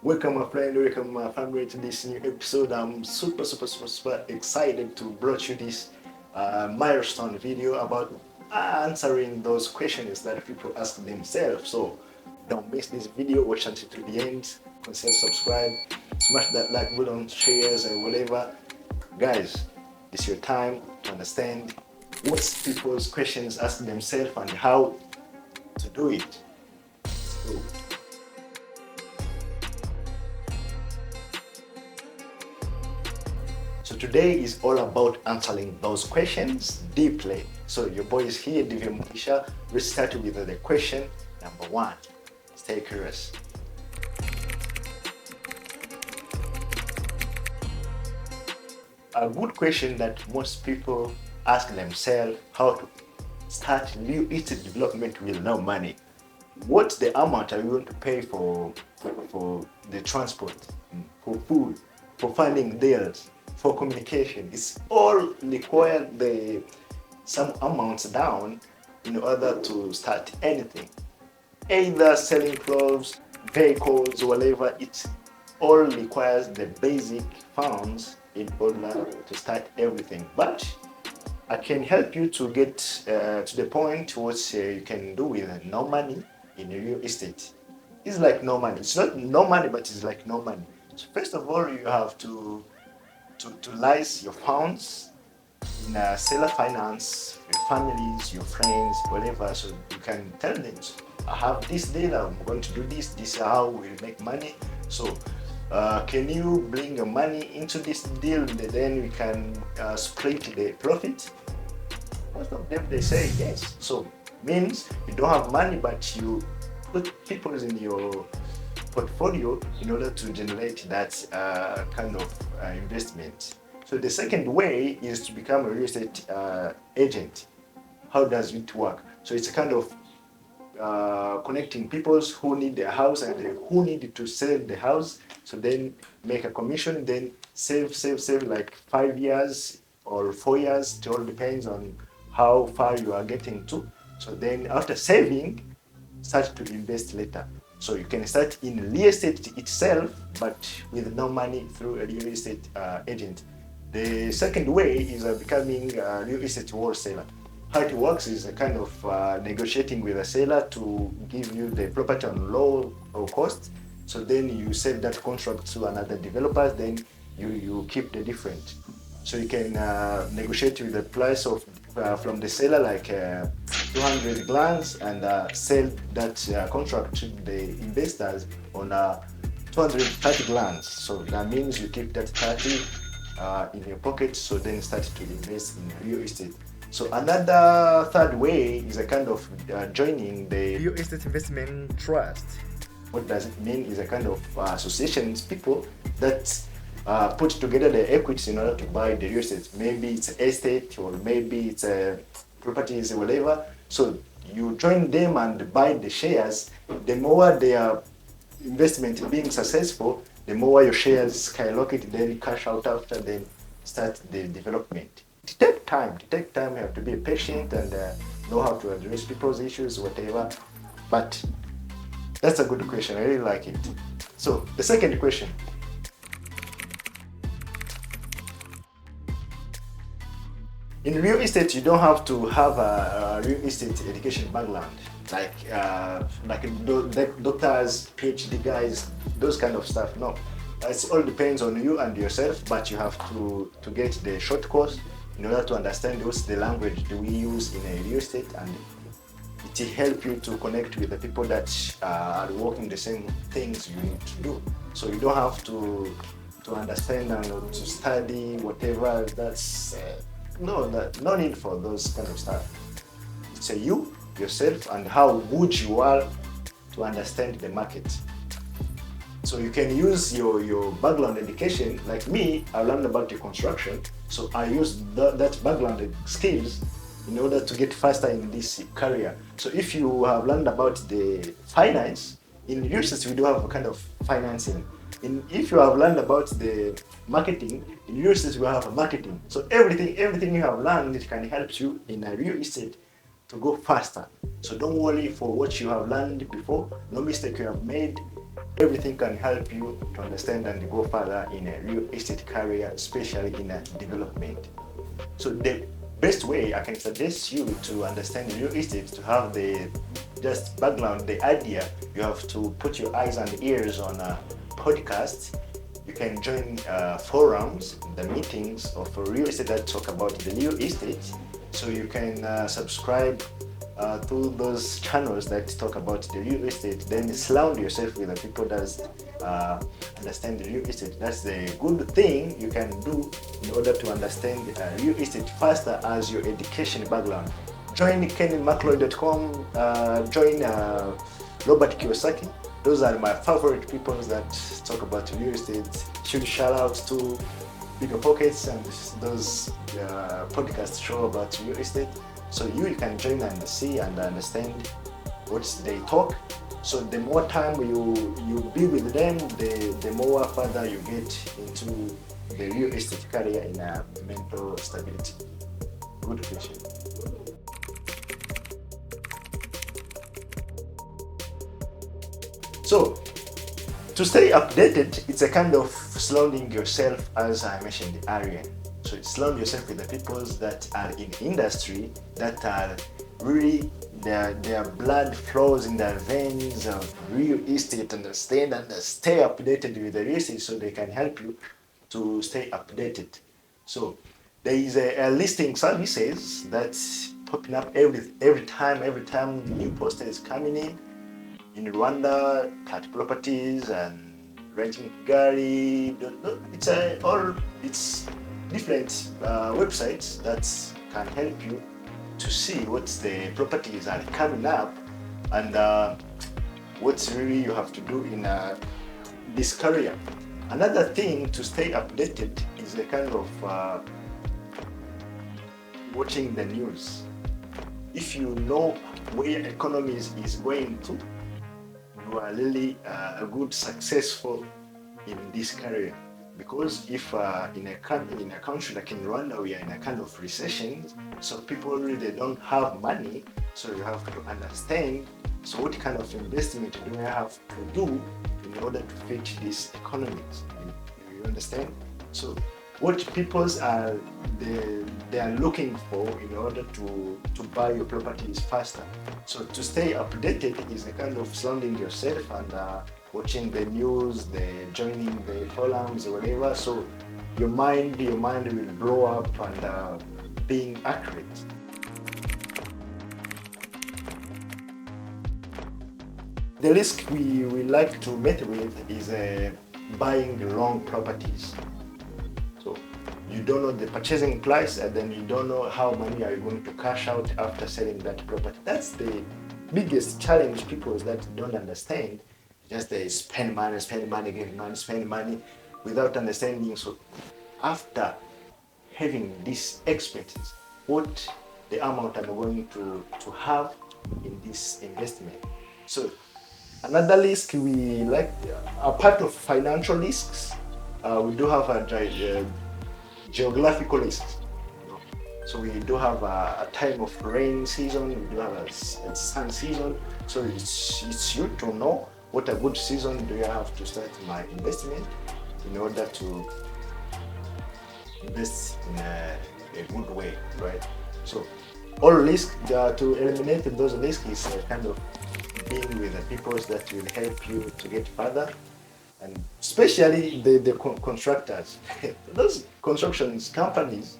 Welcome my friend, welcome my family to this new episode. I'm super excited to brought you this milestone video about answering those questions that people ask themselves. So don't miss this video, watch until to the end, consider subscribe, smash that like button, shares and whatever. Guys, it's your time to understand what people's questions ask themselves and how to do it. So, So today is all about answering those questions deeply. So your boy is here, Divya Mugisha. Let's start with the question number one. Stay curious. A good question that most people ask themselves: how to start real estate development with no money. What's the amount are you going to pay for the transport, for food, for finding deals, for communication? It's all require the some amounts down in order to start anything. Either selling clothes, vehicles, whatever, it all requires the basic funds in order to start everything. But I can help you to get to the point what you can do with no money in real estate. It's like no money. It's not no money, but it's like no money. So first of all, you have to license your funds in seller finance, your families, your friends, whatever. So you can tell them, I have this deal, I'm going to do this, this is how we'll make money. So can you bring your money into this deal, then we can split the profit? Most of them, they say yes. So means you don't have money, but you put people in your portfolio in order to generate that kind of investment. So the second way is to become a real estate agent. How does it work? So it's a kind of connecting people who need a house and who need to sell the house. So then make a commission, then save like 5 years or 4 years. It all depends on how far you are getting to. So then after saving, start to invest later. So you can start in real estate itself, but with no money through a real estate agent. The second way is becoming a real estate wholesaler. How it works is a kind of negotiating with a seller to give you the property on low cost. So then you sell that contract to another developer, then you keep the difference. So you can negotiate with the price of from the seller like 200 glands and sell that contract to the investors on 230 glands. So that means you keep that 30 in your pocket, so then start to invest in real estate. So another third way is a kind of joining the real estate investment trust. What does it mean? Is a kind of associations, people that put together the equities in order to buy the real estate. Maybe it's estate or maybe it's properties or whatever. So you join them and buy the shares. The more their investment being successful, the more your shares skyrocket, then cash out after, then start the development. It takes time. It takes time. You have to be patient and know how to address people's issues, whatever. But that's a good question. I really like it. So the second question. In real estate, you don't have to have a real estate education background, like doctors, PhD guys, those kind of stuff. No, it all depends on you and yourself. But you have to get the short course in order to understand what's the language do we use in a real estate, and it will help you to connect with the people that are working the same things you need to do. So you don't have to understand and to study whatever. That's no need for those kind of stuff. It's you, yourself, and how good you are to understand the market. So you can use your background education. Like me, I learned about the construction, so I use that background skills in order to get faster in this career. So if you have learned about the finance, in real estate we do have a kind of financing. If you have learned about the marketing, in real estate we have a marketing. So everything you have learned, it can help you in a real estate to go faster. So don't worry for what you have learned before, no mistake you have made. Everything can help you to understand and go further in a real estate career, especially in a development. So the best way I can suggest you to understand real estate, to have the just background, the idea, you have to put your eyes and ears on podcasts. You can join forums, the meetings of real estate that talk about the real estate. So you can subscribe to those channels that talk about the real estate. Then surround yourself with the people that understand the real estate. That's the good thing you can do in order to understand real estate faster as your education background. Join kenmcleod.com, join Robert Kiyosaki. Those are my favorite people that talk about real estate. Huge shout outs to Bigger Pockets and those podcasts show about real estate. So you can join and see and understand what they talk. So the more time you be with them, the more further you get into the real estate career in mental stability. Good question. So to stay updated, it's a kind of surrounding yourself, as I mentioned earlier. So surround yourself with the people that are in industry, that are really their blood flows in their veins of real estate, understand and stay updated with the real estate, so they can help you to stay updated. So there is a listing services that's popping up every time new poster is coming in Rwanda, cat properties and renting Gary. It's different websites that can help you to see what the properties are coming up and what really you have to do in this career. Another thing to stay updated is a kind of watching the news. If you know where economy is going to, you are really a good successful in this career. Because if in a country like in Rwanda, we are in a kind of recession, so people really don't have money, so you have to understand, so what kind of investment do I have to do in order to fit this economy? You understand? So what peoples are they are looking for in order to buy your properties faster. So to stay updated is a kind of surrounding yourself and watching the news, joining the forums or whatever. So your mind will blow up and being accurate. The risk we like to meet with is buying wrong properties. So you don't know the purchasing price and then you don't know how money are you going to cash out after selling that property. That's the biggest challenge people that don't understand. Just they spend money, spend money without understanding. So after having this expertise, what the amount I'm going to have in this investment. So another risk we like, apart of financial risks, we do have a geographical risks. So we do have a time of rain season, we do have a sun season. So it's you to know what a good season do you have to start my investment in order to invest in a good way, right? So all risk, to eliminate those risks is kind of being with the people that will help you to get further, and especially the contractors. Those constructions companies,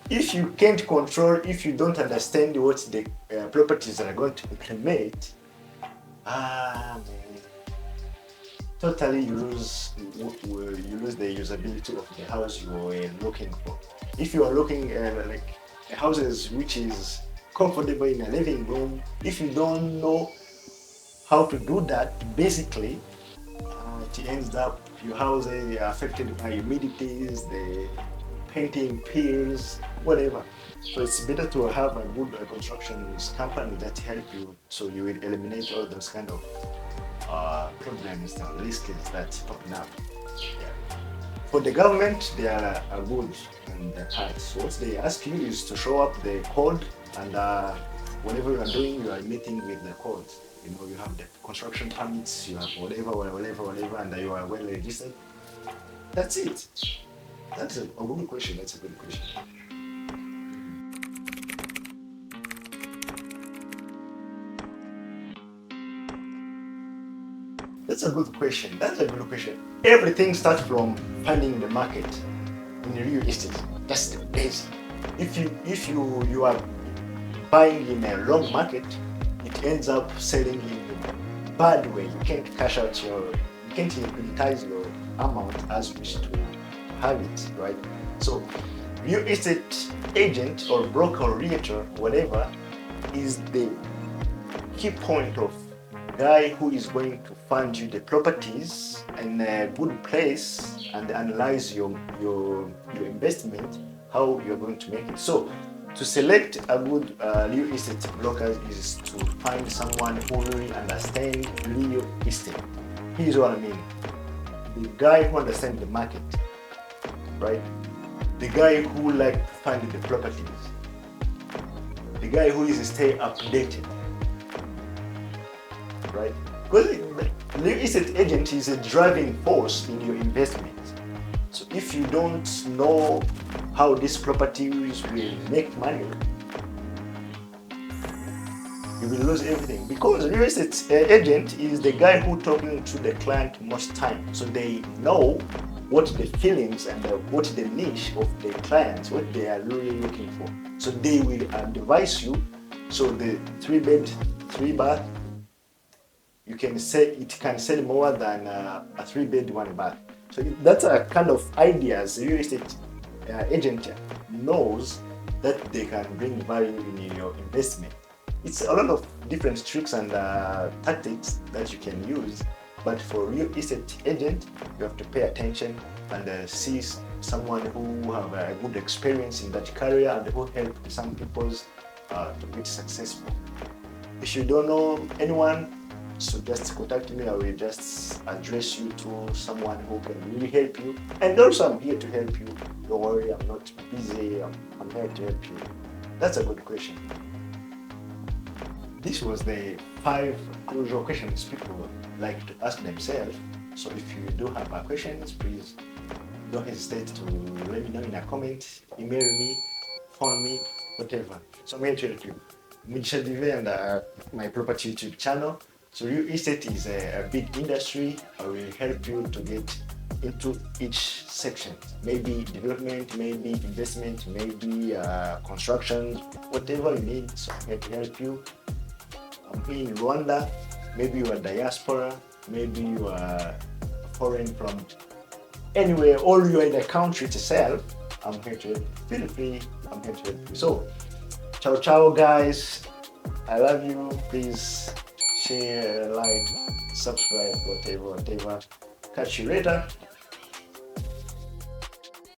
if you can't control, if you don't understand what the properties are going to implement, totally you lose the usability of the house you were looking for. If you are looking like houses which is comfortable in a living room, if you don't know how to do that, basically it ends up your house is affected by humidities, the painting peels, whatever. So it's better to have a good construction company that help you, so you will eliminate all those kind of problems and risks that's popping up. Yeah. For the government, they are good and the part. So what they ask you is to show up the code, and whatever you are doing, you are meeting with the code. You know, you have the construction permits, you have whatever, and you are well registered. That's it. That's a good question. That's a good question. That's a good question. That's a good question. Everything starts from finding the market in real estate. That's the basic. If you are buying in a wrong market, it ends up selling in a bad way. You can't cash out you can't liquiditize your amount as you wish to have it, right? So, real estate agent or broker or realtor, whatever, is the key point of guy who is going to find you the properties in a good place and analyze your investment, how you're going to make it. So to select a good real estate broker is to find someone who really understands real estate. Here's what I mean. The guy who understands the market, right? The guy who like to find the properties. The guy who is stay updated, right? Because the real estate agent is a driving force in your investment. So if you don't know how these properties will make money, you will lose everything. Because real estate agent is the guy who talking to the client most time. So they know what the feelings and what the niche of the clients, what they are really looking for. So they will advise you. So the 3-bed, 3-bath, you can say it can sell more than a 3-bed, 1-bath. So that's a kind of ideas real estate agent knows that they can bring value in your investment. It's a lot of different tricks and tactics that you can use, but for real estate agent, you have to pay attention and see someone who have a good experience in that career and who helped some people to get successful. If you don't know anyone, so just contact me. I will just address you to someone who can really help you. And also, I'm here to help you. Don't worry, I'm not busy. I'm here to help you. That's a good question. This was the 5 crucial questions people like to ask themselves. So if you do have questions, please don't hesitate to let me know in a comment, email me, phone me, whatever. So I'm here to help you. Mugisha Dive and my property YouTube channel. So real estate is a big industry. I will help you to get into each section. Maybe development, maybe investment, maybe construction, whatever you need. So I'm here to help you. I'm here in Rwanda. Maybe you are diaspora. Maybe you are foreign from anywhere, or you are in the country itself. I'm here to help you. Feel free. I'm here to help you. So, ciao, ciao, guys. I love you. Please share, like, subscribe, whatever. Catch you later.